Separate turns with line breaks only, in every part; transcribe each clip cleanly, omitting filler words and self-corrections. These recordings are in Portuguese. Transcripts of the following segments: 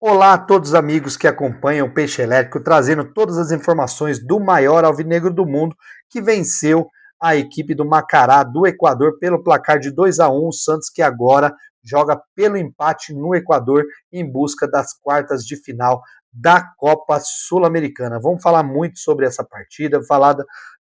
Olá a todos os amigos que acompanham o Peixe Elétrico, trazendo todas as informações do maior alvinegro do mundo, que venceu a equipe do Macará do Equador pelo placar de 2-1. O Santos que agora joga pelo empate no Equador em busca das quartas de final da Copa Sul-Americana. Vamos falar muito sobre essa partida, falar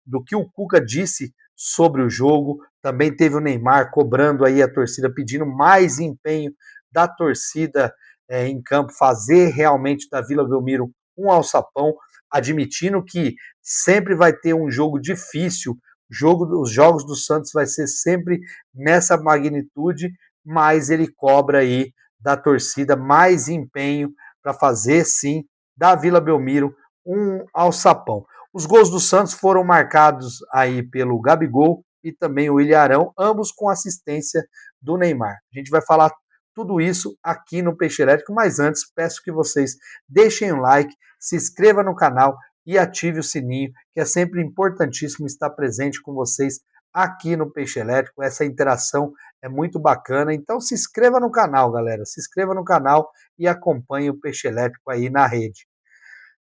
do que o Cuca disse sobre o jogo. Também teve o Neymar cobrando aí a torcida, pedindo mais empenho da torcida em campo, fazer realmente da Vila Belmiro um alçapão, admitindo que sempre vai ter um jogo difícil, os jogos do Santos vai ser sempre nessa magnitude, mas ele cobra aí da torcida mais empenho para fazer sim da Vila Belmiro um alçapão. Os gols do Santos foram marcados aí pelo Gabigol e também o Ilharão, ambos com assistência do Neymar. A gente vai falar tudo isso aqui no Peixe Elétrico, mas antes peço que vocês deixem um like, se inscreva no canal e ative o sininho, que é sempre importantíssimo estar presente com vocês aqui no Peixe Elétrico. Essa interação é muito bacana, então se inscreva no canal, galera, se inscreva no canal e acompanhe o Peixe Elétrico aí na rede.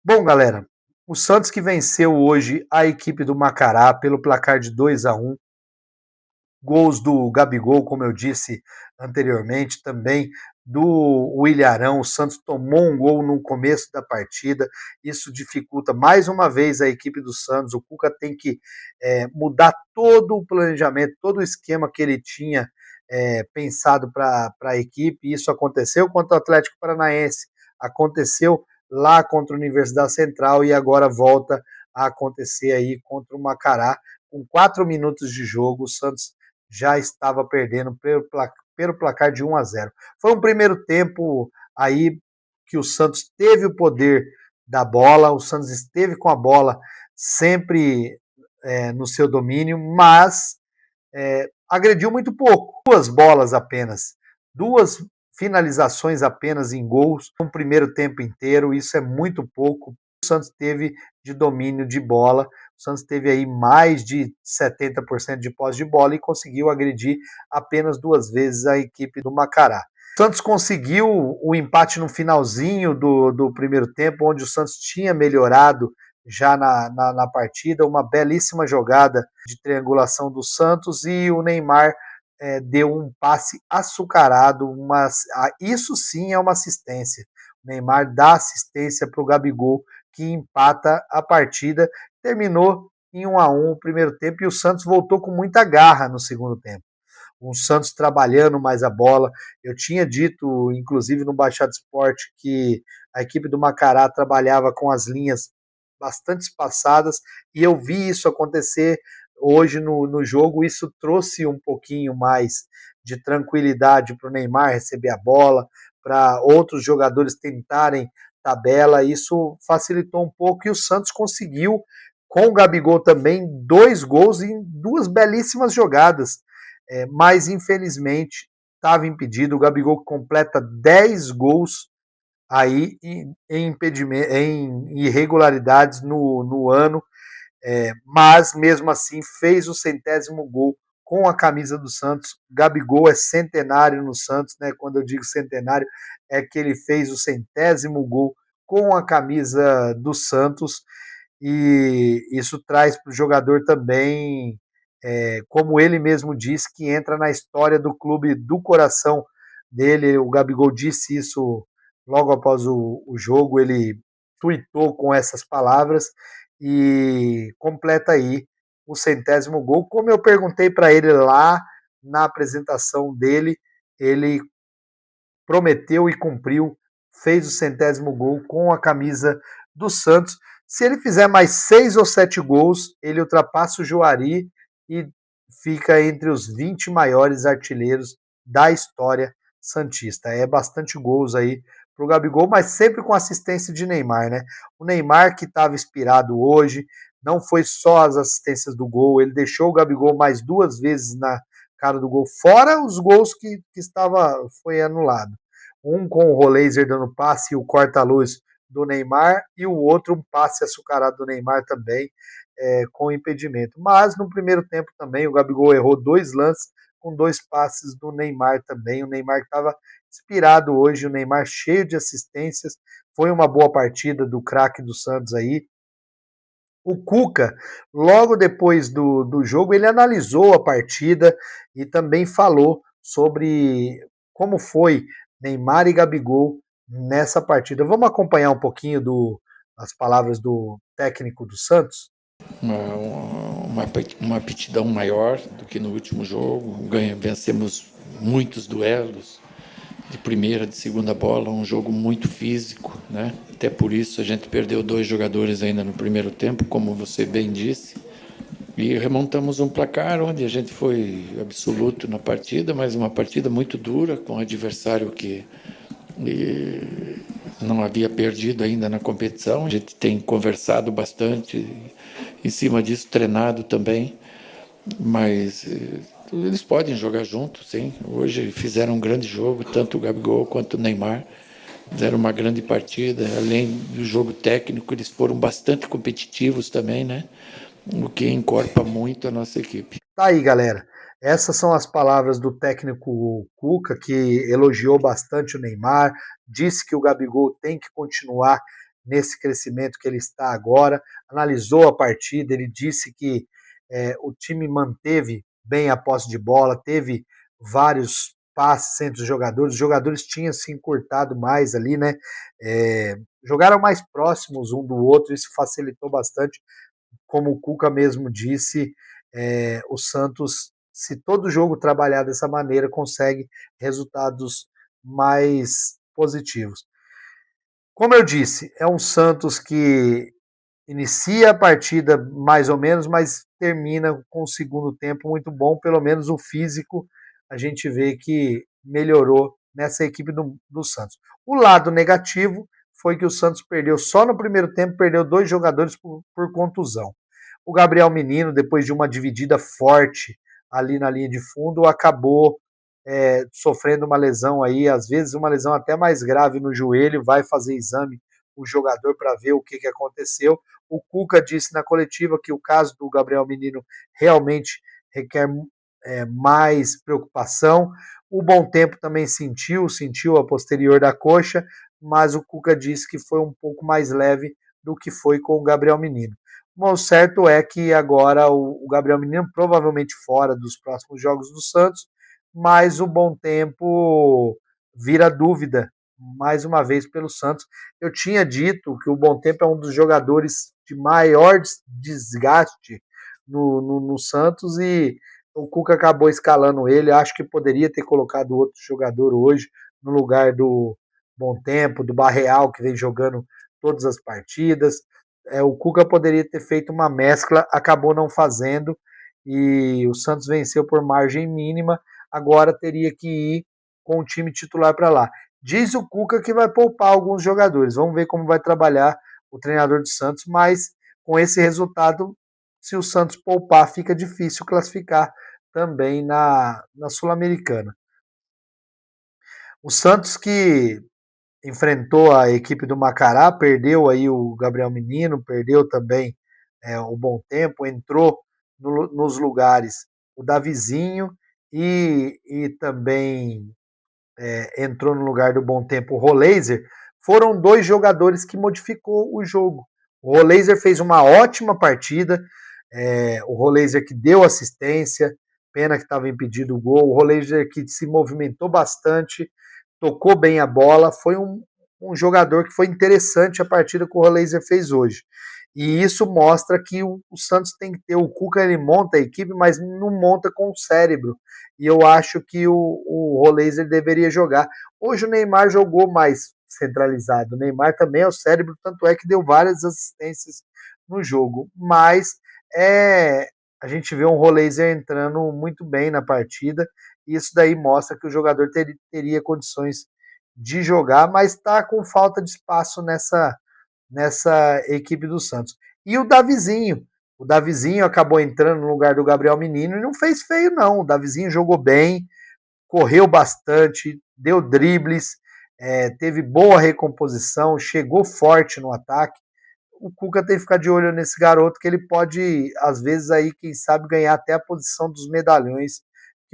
Bom, galera, o Santos que venceu hoje a equipe do Macará pelo placar de 2-1, gols do Gabigol, como eu disse anteriormente, também do Ilharão. O Santos tomou um gol no começo da partida, isso dificulta mais uma vez a equipe do Santos. O Cuca tem que mudar todo o planejamento, todo o esquema que ele tinha pensado para a equipe. Isso aconteceu contra o Atlético Paranaense, aconteceu lá contra a Universidade Central e agora volta a acontecer aí contra o Macará. Com 4 minutos de jogo, o Santos já estava perdendo pelo placar de 1-0. Foi um primeiro tempo aí que o Santos teve o poder da bola, o Santos esteve com a bola sempre no seu domínio, mas agrediu muito pouco. 2 bolas apenas, 2 finalizações apenas em gols no primeiro tempo inteiro, isso é muito pouco. O Santos teve de domínio de bola, o Santos teve aí mais de 70% de posse de bola e conseguiu agredir apenas 2 vezes a equipe do Macará. O Santos conseguiu o empate no finalzinho do primeiro tempo, onde o Santos tinha melhorado já na partida, uma belíssima jogada de triangulação do Santos e o Neymar deu um passe açucarado, isso sim é uma assistência. O Neymar dá assistência para o Gabigol, que empata a partida, terminou em 1-1 o primeiro tempo e o Santos voltou com muita garra no segundo tempo. O Santos trabalhando mais a bola. Eu tinha dito, inclusive no Baixada Esporte, que a equipe do Macará trabalhava com as linhas bastante espaçadas e eu vi isso acontecer hoje no jogo. Isso trouxe um pouquinho mais de tranquilidade para o Neymar receber a bola, para outros jogadores tentarem tabela. Isso facilitou um pouco e o Santos conseguiu, com o Gabigol também, 2 gols em 2 belíssimas jogadas. Mas infelizmente estava impedido. O Gabigol completa 10 gols aí em irregularidades no ano, mas mesmo assim fez o 100º gol com a camisa do Santos. Gabigol é centenário no Santos, né? Quando eu digo centenário, é que ele fez o 100º gol com a camisa do Santos, e isso traz para o jogador também, como ele mesmo disse, que entra na história do clube do coração dele. O Gabigol disse isso logo após o jogo, ele tuitou com essas palavras e completa aí o 100º gol. Como eu perguntei para ele lá na apresentação dele, ele prometeu e cumpriu, fez o 100º gol com a camisa do Santos. Se ele fizer mais 6 ou 7 gols, ele ultrapassa o Juari e fica entre os 20 maiores artilheiros da história santista. É bastante gols aí para o Gabigol, mas sempre com assistência de Neymar, né? O Neymar que estava inspirado hoje, não foi só as assistências do gol, ele deixou o Gabigol mais 2 vezes na cara do gol, fora os gols que foi anulado. Um com o Roleiser dando passe e o corta-luz do Neymar, e o outro um passe açucarado do Neymar também, com impedimento. Mas no primeiro tempo também o Gabigol errou 2 lances com 2 passes do Neymar também. O Neymar estava inspirado hoje, o Neymar cheio de assistências. Foi uma boa partida do craque do Santos aí. O Cuca, logo depois do jogo, ele analisou a partida e também falou sobre como foi Neymar e Gabigol nessa partida. Vamos acompanhar um pouquinho as palavras do técnico do Santos?
Uma aptidão maior do que no último jogo. Vencemos muitos duelos de primeira, de segunda bola, um jogo muito físico, né? Até por isso a gente perdeu 2 jogadores ainda no primeiro tempo, como você bem disse, e remontamos um placar onde a gente foi absoluto na partida, mas uma partida muito dura, com um adversário que não havia perdido ainda na competição. A gente tem conversado bastante em cima disso, treinado também, mas eles podem jogar juntos, sim. Hoje fizeram um grande jogo, tanto o Gabigol quanto o Neymar. Fizeram uma grande partida. Além do jogo técnico, eles foram bastante competitivos também, né? O que encorpa muito a nossa equipe.
Tá aí, galera. Essas são as palavras do técnico Cuca, que elogiou bastante o Neymar, disse que o Gabigol tem que continuar nesse crescimento que ele está agora, analisou a partida, ele disse que o time manteve bem a posse de bola, teve vários passes entre os jogadores tinham se encurtado mais ali, né? Jogaram mais próximos um do outro, isso facilitou bastante, como o Cuca mesmo disse, o Santos, se todo jogo trabalhar dessa maneira, consegue resultados mais positivos. Como eu disse, é um Santos que inicia a partida mais ou menos, mas termina com o segundo tempo muito bom, pelo menos o físico a gente vê que melhorou nessa equipe do Santos. O lado negativo foi que o Santos perdeu só no primeiro tempo, perdeu 2 jogadores por contusão. O Gabriel Menino, depois de uma dividida forte ali na linha de fundo, acabou sofrendo uma lesão aí, às vezes uma lesão até mais grave no joelho, vai fazer exame o jogador para ver o que aconteceu. O Cuca disse na coletiva que o caso do Gabriel Menino realmente requer mais preocupação. O Bom Tempo também sentiu a posterior da coxa, mas o Cuca disse que foi um pouco mais leve do que foi com o Gabriel Menino. Bom, o certo é que agora o Gabriel Menino provavelmente fora dos próximos jogos do Santos, mas o Bom Tempo vira dúvida mais uma vez pelo Santos. Eu tinha dito que o Bom Tempo é um dos jogadores de maior desgaste no Santos e o Cuca acabou escalando ele. Acho que poderia ter colocado outro jogador hoje no lugar do Bom Tempo, do Barreal, que vem jogando todas as partidas. O Cuca poderia ter feito uma mescla, acabou não fazendo e o Santos venceu por margem mínima. Agora teria que ir com o time titular para lá. Diz o Cuca que vai poupar alguns jogadores. Vamos ver como vai trabalhar o treinador do Santos, mas com esse resultado, se o Santos poupar, fica difícil classificar também na Sul-Americana. O Santos que enfrentou a equipe do Macará, perdeu aí o Gabriel Menino, perdeu também o Bom Tempo, entrou nos lugares o Davizinho e também entrou no lugar do Bom Tempo o Roleiser. Foram 2 jogadores que modificou o jogo. O Roleiser fez uma ótima partida, o Roleiser que deu assistência, pena que estava impedido o gol, o Roleiser que se movimentou bastante, tocou bem a bola, foi um jogador que foi interessante a partida que o Roleiser fez hoje. E isso mostra que o Santos tem que ter, o Cuca ele monta a equipe, mas não monta com o cérebro. E eu acho que o Roleiser deveria jogar. Hoje o Neymar jogou mais centralizado. O Neymar também é o cérebro, tanto é que deu várias assistências no jogo. Mas a gente vê um Roleiser entrando muito bem na partida. E isso daí mostra que o jogador teria condições de jogar, mas está com falta de espaço nessa equipe do Santos. E o Davizinho acabou entrando no lugar do Gabriel Menino e não fez feio não, o Davizinho jogou bem, correu bastante, deu dribles, teve boa recomposição, chegou forte no ataque. O Cuca tem que ficar de olho nesse garoto, que ele pode, às vezes, aí, quem sabe, ganhar até a posição dos medalhões,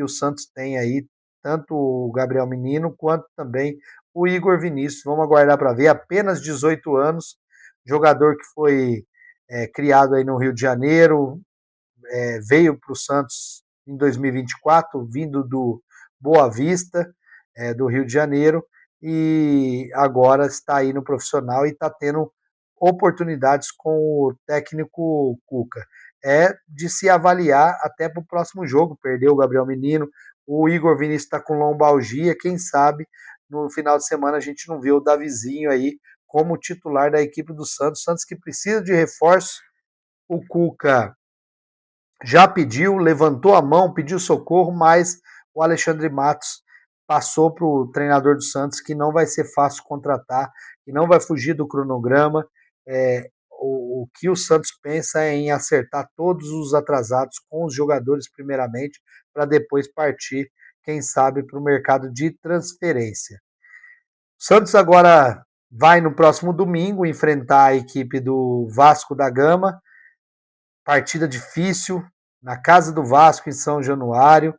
que o Santos tem aí tanto o Gabriel Menino quanto também o Igor Vinícius. Vamos aguardar para ver. Apenas 18 anos, jogador que foi criado aí no Rio de Janeiro, veio para o Santos em 2024, vindo do Boa Vista, do Rio de Janeiro, e agora está aí no profissional e está tendo oportunidades com o técnico Cuca. É de se avaliar até para o próximo jogo. Perdeu o Gabriel Menino, o Igor Vinícius está com lombalgia, quem sabe no final de semana a gente não vê o Davizinho aí como titular da equipe do Santos. Santos que precisa de reforço. O Cuca já pediu, levantou a mão, pediu socorro, mas o Alexandre Matos passou para o treinador do Santos que não vai ser fácil contratar, que não vai fugir do cronograma. O que o Santos pensa é em acertar todos os atrasados com os jogadores primeiramente, para depois partir, quem sabe, para o mercado de transferência. O Santos agora vai no próximo domingo enfrentar a equipe do Vasco da Gama. Partida difícil, na casa do Vasco, em São Januário.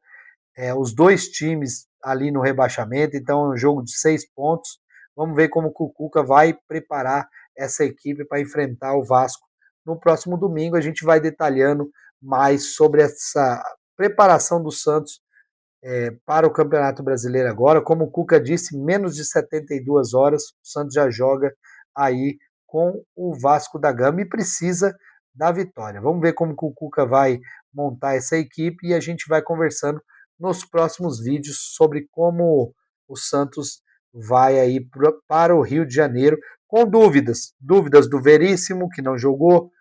Os dois times ali no rebaixamento, então é um jogo de 6 pontos. Vamos ver como o Cuca vai preparar essa equipe para enfrentar o Vasco no próximo domingo. A gente vai detalhando mais sobre essa preparação do Santos para o Campeonato Brasileiro agora. Como o Cuca disse, menos de 72 horas, o Santos já joga aí com o Vasco da Gama e precisa da vitória. Vamos ver como o Cuca vai montar essa equipe e a gente vai conversando nos próximos vídeos sobre como o Santos vai aí para o Rio de Janeiro, com dúvidas do Veríssimo, que não jogou,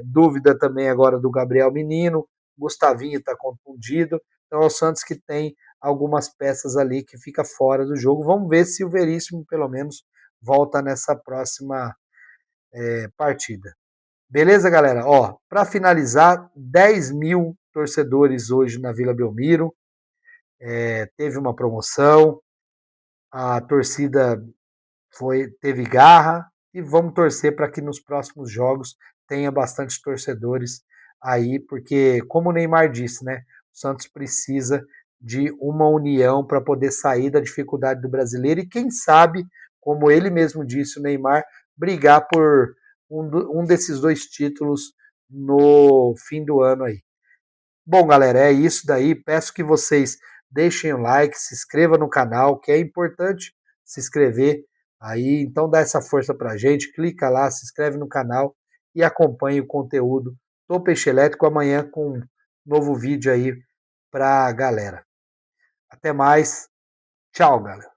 dúvida também agora do Gabriel Menino, Gustavinho está contundido, então é o Santos que tem algumas peças ali que fica fora do jogo. Vamos ver se o Veríssimo pelo menos volta nessa próxima partida. Beleza, galera? Ó, para finalizar, 10 mil torcedores hoje na Vila Belmiro. Teve uma promoção, a torcida teve garra e vamos torcer para que nos próximos jogos tenha bastante torcedores aí, porque, como o Neymar disse, né? O Santos precisa de uma união para poder sair da dificuldade do brasileiro e, quem sabe, como ele mesmo disse, o Neymar, brigar por um desses 2 títulos no fim do ano aí. Bom, galera, é isso daí. Peço que vocês deixem o like, se inscrevam no canal, que é importante se inscrever aí. Então dá essa força pra gente, clica lá, se inscreve no canal e acompanhe o conteúdo do Peixe Elétrico amanhã com um novo vídeo aí pra galera. Até mais. Tchau, galera.